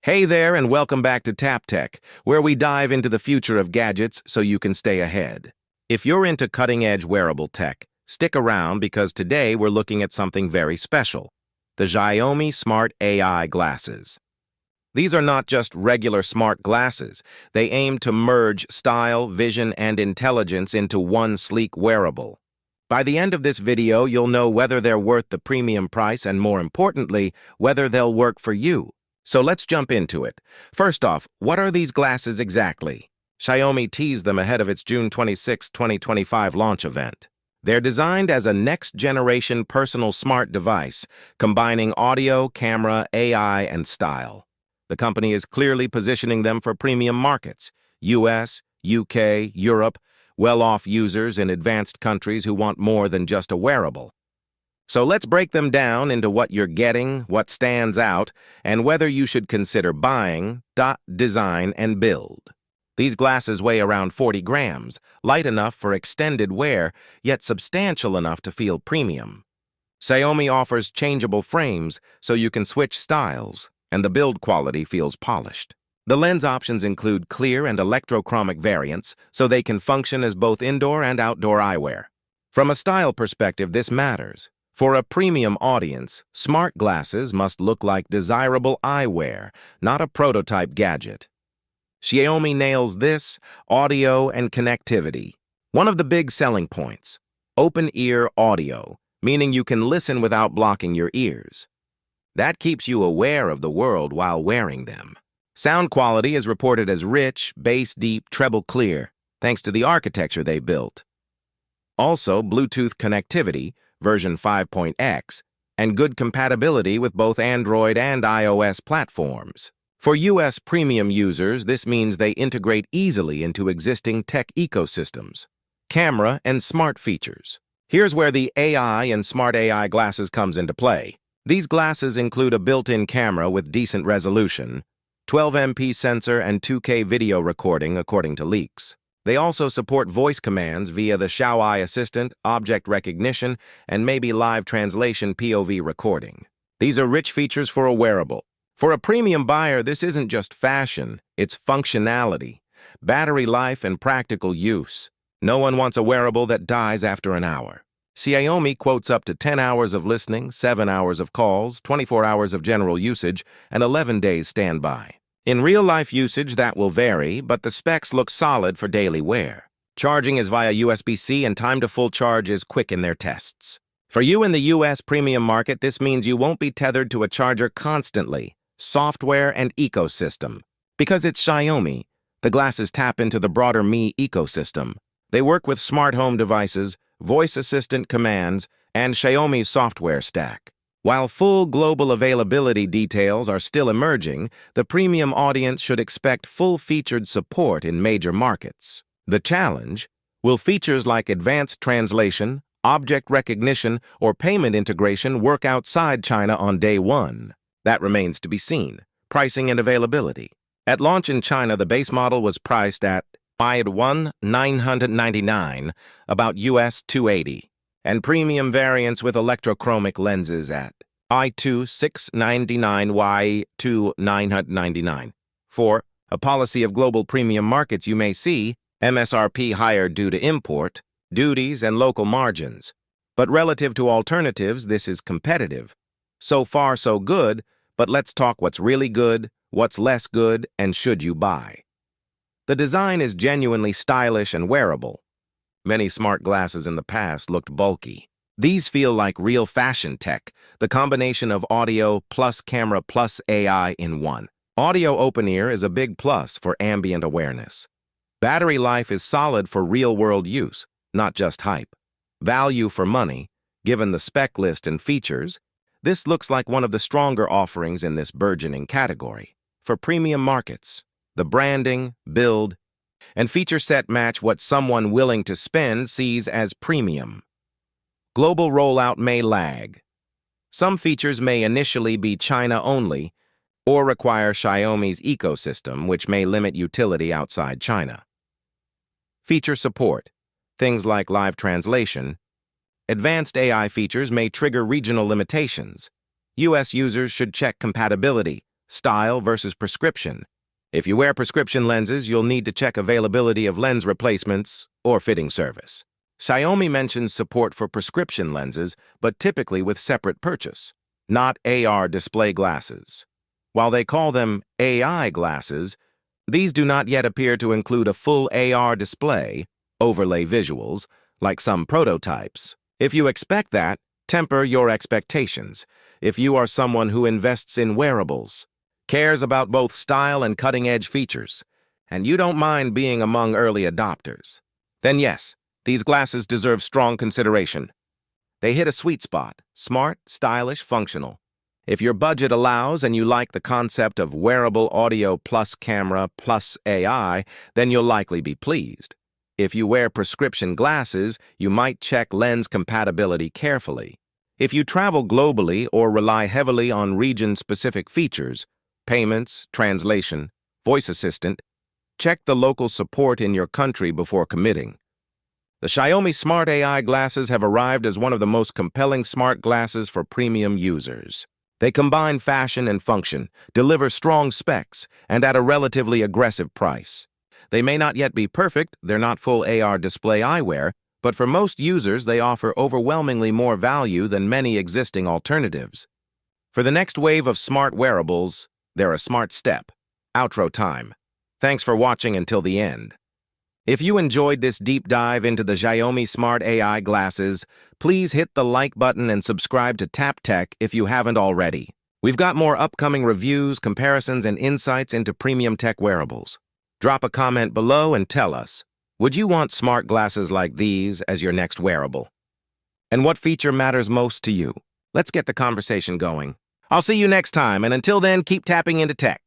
Hey there, and welcome back to Tap Tech, where we dive into the future of gadgets so you can stay ahead. If you're into cutting-edge wearable tech, stick around because today we're looking at something very special: the Xiaomi Smart AI Glasses. These are not just regular smart glasses. They aim to merge style, vision, and intelligence into one sleek wearable. By the end of this video, you'll know whether they're worth the premium price and, more importantly, whether they'll work for you. So let's jump into it. First off, what are these glasses exactly? Xiaomi teased them ahead of its June 26, 2025 launch event. They're designed as a next-generation personal smart device, combining audio, camera, AI, and style. The company is clearly positioning them for premium markets: US, UK, Europe, well-off users in advanced countries who want more than just a wearable. So let's break them down into what you're getting, what stands out, and whether you should consider buying. Design and build. These glasses weigh around 40 grams, light enough for extended wear, yet substantial enough to feel premium. Xiaomi offers changeable frames so you can switch styles, and the build quality feels polished. The lens options include clear and electrochromic variants, so they can function as both indoor and outdoor eyewear. From a style perspective, this matters. For a premium audience, smart glasses must look like desirable eyewear, not a prototype gadget. Xiaomi nails this: audio and connectivity. One of the big selling points: open-ear audio, meaning you can listen without blocking your ears. That keeps you aware of the world while wearing them. Sound quality is reported as rich, bass deep, treble clear, thanks to the architecture they built. Also, Bluetooth connectivity, version 5.x, and good compatibility with both Android and iOS platforms. For US premium users, this means they integrate easily into existing tech ecosystems. Camera and smart features. Here's where the AI and Smart AI glasses comes into play. These glasses include a built-in camera with decent resolution, 12MP sensor, and 2K video recording, according to leaks. They also support voice commands via the Xiaomi Assistant, object recognition, and maybe live translation POV recording. These are rich features for a wearable. For a premium buyer, this isn't just fashion, it's functionality, battery life, and practical use. No one wants a wearable that dies after an hour. Xiaomi quotes up to 10 hours of listening, 7 hours of calls, 24 hours of general usage, and 11 days standby. In real-life usage, that will vary, but the specs look solid for daily wear. Charging is via USB-C, and time to full charge is quick in their tests. For you in the US premium market, this means you won't be tethered to a charger constantly. Software and ecosystem. Because it's Xiaomi, the glasses tap into the broader Mi ecosystem. They work with smart home devices, voice assistant commands, and Xiaomi's software stack. While full global availability details are still emerging, the premium audience should expect full-featured support in major markets. The challenge: will features like advanced translation, object recognition, or payment integration work outside China on day one? That remains to be seen. Pricing and availability. At launch in China, the base model was priced at $1,999, about US $280, and premium variants with electrochromic lenses at I2,699, Y2,999. For a policy of global premium markets, you may see MSRP higher due to import, duties, and local margins. But relative to alternatives, this is competitive. So far, so good, but let's talk what's really good, what's less good, and should you buy. The design is genuinely stylish and wearable. Many smart glasses in the past looked bulky. These feel like real fashion tech, the combination of audio plus camera plus AI in one. Audio open-ear is a big plus for ambient awareness. Battery life is solid for real-world use, not just hype. Value for money, given the spec list and features, this looks like one of the stronger offerings in this burgeoning category. For premium markets, the branding, build, and feature set match what someone willing to spend sees as premium. Global rollout may lag. Some features may initially be China-only or require Xiaomi's ecosystem, which may limit utility outside China. Feature support. Things like live translation. Advanced AI features may trigger regional limitations. US users should check compatibility, Style versus prescription. If you wear prescription lenses, you'll need to check availability of lens replacements or fitting service. Xiaomi mentions support for prescription lenses, but typically with separate purchase, not AR display glasses. While they call them AI glasses, these do not yet appear to include a full AR display, overlay visuals, like some prototypes. If you expect that, temper your expectations. If you are someone who invests in wearables, cares about both style and cutting-edge features, and you don't mind being among early adopters, then yes, these glasses deserve strong consideration. They hit a sweet spot, smart, stylish, functional. If your budget allows and you like the concept of wearable audio plus camera plus AI, then you'll likely be pleased. If you wear prescription glasses, you might check lens compatibility carefully. If you travel globally or rely heavily on region-specific features, payments, translation, voice assistant, check the local support in your country before committing. The Xiaomi Smart AI glasses have arrived as one of the most compelling smart glasses for premium users. They combine fashion and function, deliver strong specs, and at a relatively aggressive price. They may not yet be perfect, they're not full AR display eyewear, but for most users they offer overwhelmingly more value than many existing alternatives. For the next wave of smart wearables, they're a smart step. Outro time. Thanks for watching until the end. If you enjoyed this deep dive into the Xiaomi Smart AI glasses, please hit the like button and subscribe to Tap Tech if you haven't already. We've got more upcoming reviews, comparisons, and insights into premium tech wearables. Drop a comment below and tell us, would you want smart glasses like these as your next wearable? And what feature matters most to you? Let's get the conversation going. I'll see you next time, and until then, keep tapping into tech.